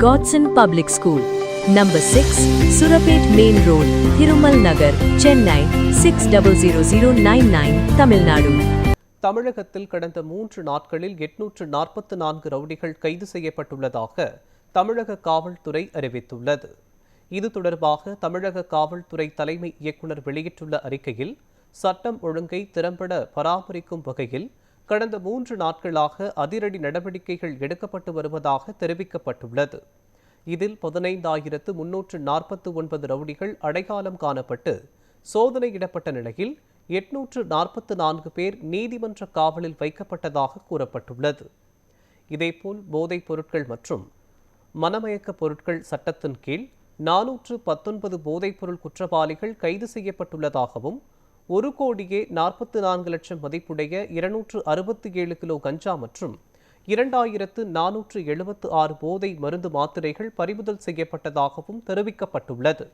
Godson Public School, Number 6, Surapet Main Road, Thirumal Nagar, Chennai 600099, Tamil Nadu. தமிழகத்தில் கடந்த 3 நாட்களில் 844 ரவுடிகள் கைது செய்யப்பட்டுள்ளதாக தமிழக காவல்துறை அறிவித்துள்ளது. இது தொடர்பாக தமிழக காவல்துறை தலைமை இயக்குநர் வெளியிட்டுள்ள அறிக்கையில், சட்டம் ஒழுங்கை திறம்பட பராமரிக்கும் வகையில் கடந்த 3 நாட்களாக அதிரடி நடவடிக்கைகள் எடுக்கப்பட்டு வருவதாக தெரிவிக்கப்பட்டுள்ளது. இதில் 15,349 ரவுடிகள் அடையாளம் காணப்பட்டு சோதனையிடப்பட்ட நிலையில் 844 பேர் நீதிமன்ற காவலில் வைக்கப்பட்டதாக கூறப்பட்டுள்ளது. இதேபோல் போதைப் பொருட்கள் மற்றும் மனமயக்க பொருட்கள் சட்டத்தின் கீழ் 419 போதைப்பொருள் குற்றவாளிகள் கைது செய்யப்பட்டுள்ளதாகவும் 1,44,00,000 மதிப்புடைய 267 கிலோ கஞ்சா மற்றும் 2,476 போதை மருந்து மாத்திரைகள் பறிமுதல் செய்யப்பட்டதாகவும் தெரிவிக்கப்பட்டுள்ளது.